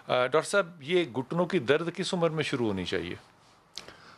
Doctor صاحب یہ گھٹنوں کی درد کس عمر میں شروع ہونی چاہیے؟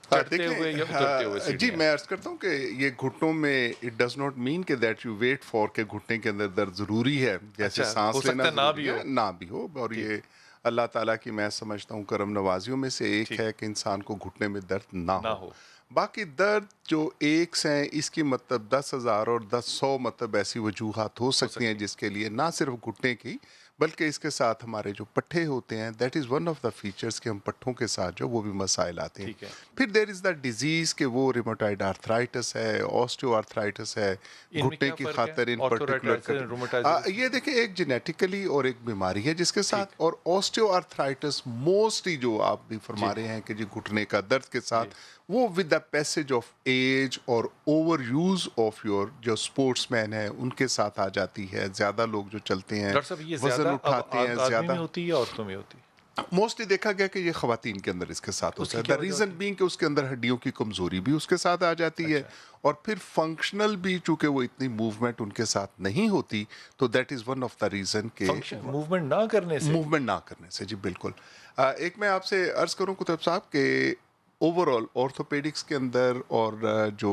چڑھتے ہوئے یا اترتے ہوئے جی سیڑھیاں؟ میں عرض کرتا ہوں کہ یہ گھٹنوں میں اٹ ڈز ناٹ مین کہ دیٹ یو ویٹ فار کہ گھٹنے کے اندر درد ضروری ہے، جیسے اچھا، ہو سانس لینا سکتا ہے نہ ضروری بھی ہے ہو۔ نہ بھی ہو، اور یہ اللہ تعالیٰ کی میں سمجھتا ہوں کرم نوازیوں میں سے ایک ٹھیک ہے کہ انسان کو گھٹنے میں درد نہ نہ ہو۔ ہو۔ باقی درد جو ایک سے ہیں اس کی مطلب 10,000 اور 100 مطلب ایسی وجوہات ہو سکتی ہیں جس کے لیے نہ صرف گھٹنے کی بلکہ اس کے ساتھ ہمارے جو پٹھے ہوتے ہیں that is one of the features کہ ہم پٹھوں کے ساتھ جو وہ بھی مسائل آتے ہیں۔ ٹھیک ہے۔ پھر دیر از دا ڈیزیز کہ وہ ریموٹائڈ آرتھرائٹس ہے، آسٹیو آرتھرائٹس ہے، ان میں گھٹنے کیا کی فرق ہے؟ خاطر ان پرٹیکولر آرتھورائٹائٹس، روماٹائزس؟ یہ دیکھیں ایک جینیٹیکلی اور ایک بیماری ہے جس کے ساتھ، اور آسٹیو آرتھرائٹس موسٹلی جو آپ بھی فرما رہے ہیں کہ جی گھٹنے کا درد کے ساتھ وہ with the passage of age اور اوور یوز آف یور جو اسپورٹس مین ہیں ان کے ساتھ آ جاتی ہے۔ زیادہ لوگ جو چلتے ہیں، ڈاکٹر صاحب یہ وزن زیادہ اب اٹھاتے ہیں، آدمی زیادہ میں ہوتی ہے یا عورتوں میں ہوتی ہے؟ موسٹلی دیکھا گیا کہ یہ خواتین کے اندر اس کے ساتھ اس ہوتا ہے۔ کی کیا دا وجہ ریزن ہوتی بینگ کہ اس کے اندر ہڈیوں کی کمزوری بھی اس کے ساتھ آ جاتی ہے، اور پھر فنکشنل بھی چونکہ وہ اتنی موومنٹ ان کے ساتھ نہیں ہوتی، تو that is one of the reason کہ فنکشن موومنٹ نہ کرنے سے؟ موومنٹ نہ کرنے سے، جی بالکل۔ ایک میں آپ سے عرض کروں کتب صاحب کہ اوور آل آرتھوپیڈکس کے اندر اور جو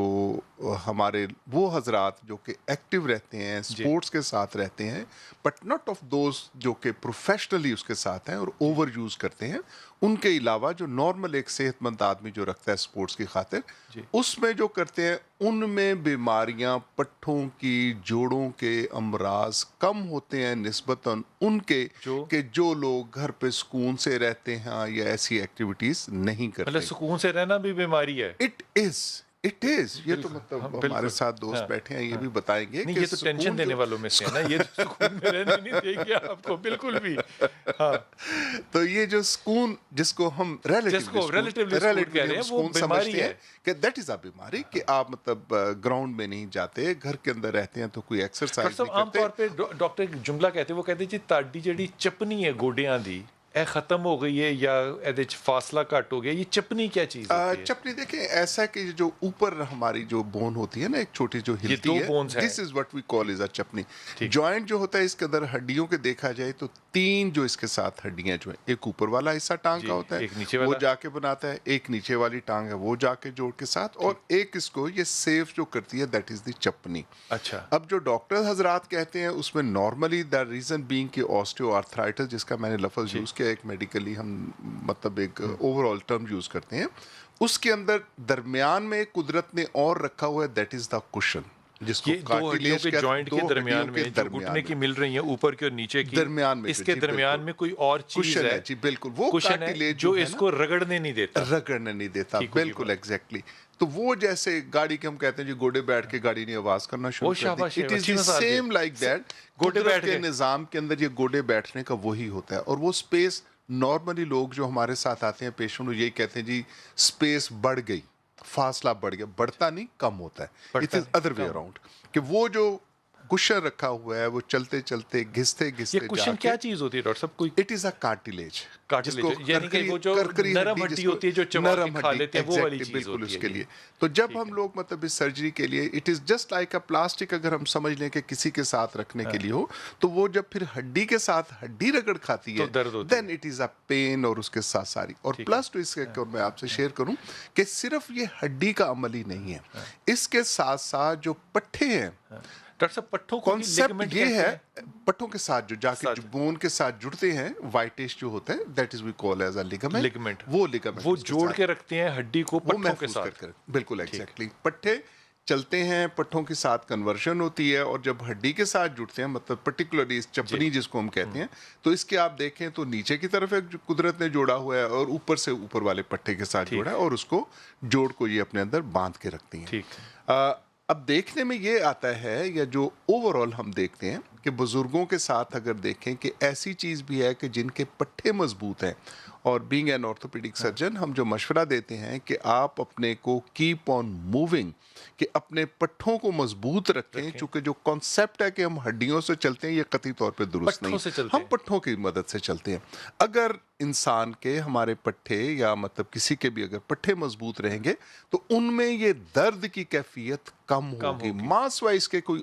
ہمارے وہ حضرات جو کہ ایکٹیو رہتے ہیں، اسپورٹس کے ساتھ رہتے ہیں، بٹ ناٹ آف دوز جو کہ پروفیشنلی اس کے ساتھ ہیں اور اوور یوز کرتے ہیں، ان کے علاوہ جو نارمل ایک صحت مند آدمی جو رکھتا ہے اسپورٹس کی خاطر، اس میں جو کرتے ہیں ان میں بیماریاں پٹھوں کی، جوڑوں کے امراض کم ہوتے ہیں نسبتاً ان کے کہ جو لوگ گھر پہ سکون سے رہتے ہیں یا ایسی ایکٹیویٹیز نہیں کرتے۔ مطلب سکون سے رہنا بھی بیماری ہے؟ اٹ از یہ تو مطلب ہمارے ساتھ دوست بیٹھے ہیں یہ بھی بتائیں گے نہیں، کہ یہ تو ٹینشن دینے والوں میں سے ہے نا، یہ تو سکون میں رہنے نہیں دے گی آپ کو بالکل بھی۔ ہاں، تو یہ جو سکون جس کو ہم ریلیٹیولی سکون کہہ رہے ہیں وہ بیماری ہے کہ دیٹ از اے بیماری کہ آپ مطلب گراؤنڈ میں نہیں جاتے، گھر کے اندر رہتے ہیں تو کوئی ایکسرسائز نہیں عام کرتے۔ طور پہ ڈاکٹر ایک جملہ کہتے ہیں، وہ کہتے ہیں جی تاڈی جڑی چپنی ہے گوڈیاں دی اے ختم ہو گئی ہے یا ایدے فاصلہ کٹ ہو گیا، یہ چپنی کیا چیز ہوتی ہے؟ چپنی دیکھیں ایسا ہے کہ جو اوپر ہماری جو بون ہوتی ہے نا ایک چھوٹی جو ہلتی ہے، دس is what we call is a چپنی۔ Joint جو ہوتا ہے اس کے اندر ہڈیوں کے دیکھا جائے تو 3 جو اس کے ساتھ ہڈیاں جو ہیں، ایک اوپر والا حصہ ٹانگ کا ہوتا ہے وہ جا کے بناتا ہے، ایک نیچے والی ٹانگ ہے وہ جا کے جوڑ کے ساتھ، اور ایک اس کو یہ سیف جو کرتی ہے دیٹ از دی چپنی۔ اچھا، اب جو ڈاکٹر حضرات کہتے ہیں اس میں نارملی دا ریزن بینگ کہ آسٹیو آرتھرائٹس جس کا میں نے لفظ یوز کیا، ایک میڈیکلی ہم مطلب ایک اوور آل ٹرم یوز کرتے ہیں، اس کے اندر درمیان میں قدرت نے اور رکھا ہوا ہے دیٹ از دا کشن، جس کو دو ہڈیوں کے جوائنٹ کے درمیان میں جو گھٹنے کی مل رہی ہیں اوپر کی اور نیچے کی، درمیان میں اس کے درمیان میں کوئی اور چیز ہے جی بالکل، وہ کشن ہے جو اس کو رگڑنے نہیں دیتا، بالکل ایگزیکٹلی۔ تو وہ جیسے گاڑی کے ہم کہتے ہیں جی گوڑے بیٹھ کے گاڑی نے آواز کرنا شروع کر دی، it is the same like that, قدرت کے نظام کے اندر یہ گوڑے بیٹھنے کا وہی ہوتا ہے، اور وہ سپیس نارملی لوگ جو ہمارے ساتھ آتے ہیں پیشنٹ یہی کہتے ہیں جی سپیس بڑھ گئی، فاصلہ بڑھ گیا، بڑھتا نہیں کم ہوتا ہے، it is other way around, کہ وہ جو کشن رکھا ہوا ہے وہ چلتے چلتے گھستے یہ کشن کیا چیز ہوتی ہے ڈاکٹر صاحب؟ کوئی اٹ از اے کارٹیلیج، یعنی کہ وہ جو نرم ہڈی ہوتی ہے جو چبا کے کھا لیتے ہیں وہ والی چیز بالکل ہوتی اس ہے کے لیے۔ تو جب ہم لوگ مطلب اس سرجری کے لیے it is just like a plastic, اگر ہم سمجھ لیں کہ کسی کے ساتھ رکھنے کے لیے ہو، تو وہ جب پھر ہڈی کے ساتھ ہڈی رگڑ کھاتی ہے then it is a pain, اور اس کے ساتھ ساری، اور پلس ٹو اس کے میں آپ سے شیئر کروں کہ صرف یہ ہڈی کا عمل ہی نہیں ہے، اس کے ساتھ ساتھ جو پٹھے ہیں، ڈاکٹر صاحب پٹھوں کو کانسیپٹ یہ ہے پٹھوں کے ساتھ جو جا کے بون کے ساتھ جڑتے ہیں، وائٹش جو ہوتا ہے that is we call as a ligament, وہ لیگامنٹ وہ جوڑ کے رکھتے ہیں ہڈی کو پٹھوں کے ساتھ، بالکل ایگزیکٹلی۔ پٹھے چلتے ہیں، پٹھوں کے ساتھ کنورژن ہوتی ہے، اور جب ہڈی کے ساتھ جڑتے ہیں مطلب پرٹیکولرلی اس چپنی جس کو ہم کہتے ہیں، تو اس کے آپ دیکھیں تو نیچے کی طرف ایک قدرت نے جوڑا ہوا ہے اور اوپر سے اوپر والے پٹھے کے ساتھ جوڑا ہے، اور اس کو جوڑ کو یہ اپنے اندر باندھ کے رکھتی ہیں۔ اب دیکھنے میں یہ آتا ہے، یا جو اوور آل ہم دیکھتے ہیں کہ بزرگوں کے ساتھ اگر دیکھیں کہ ایسی چیز بھی ہے کہ جن کے پٹھے مضبوط ہیں، اور بینگ این آرتھوپیڈک سرجن ہم جو مشورہ دیتے ہیں کہ آپ اپنے کو کیپ آن موونگ، کہ اپنے پٹھوں کو مضبوط رکھیں، چونکہ جو کانسیپٹ ہے کہ ہم ہڈیوں سے چلتے ہیں یہ قطعی طور پہ درست نہیں، ہم پٹھوں کی مدد سے چلتے ہیں۔ اگر انسان کے ہمارے پٹھے یا مطلب کسی کے بھی اگر پٹھے مضبوط رہیں گے تو ان میں یہ درد کی کیفیت کم ہوگی، ماس وائز کے کوئی